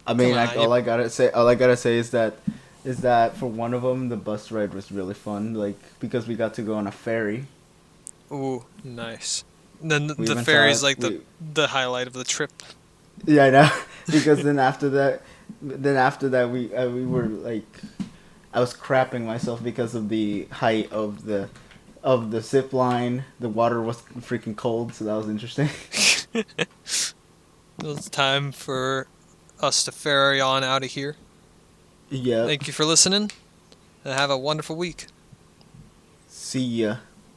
[SPEAKER 2] I
[SPEAKER 1] Come
[SPEAKER 2] mean,
[SPEAKER 1] on.
[SPEAKER 2] all I gotta say is that for one of them, the bus ride was really fun. Like because we got to go on a ferry.
[SPEAKER 1] Ooh, nice. Then
[SPEAKER 2] We
[SPEAKER 1] the
[SPEAKER 2] even
[SPEAKER 1] ferry
[SPEAKER 2] saw
[SPEAKER 1] is like
[SPEAKER 2] we
[SPEAKER 1] the highlight of the trip.
[SPEAKER 2] Yeah, I know. Because then after that, we were like, I was crapping myself because of the height of the zip line. The water was freaking cold, so that was interesting.
[SPEAKER 1] It's time for us to ferry on out of here.
[SPEAKER 2] Yep.
[SPEAKER 1] Thank you for listening, and have a wonderful week.
[SPEAKER 2] See ya.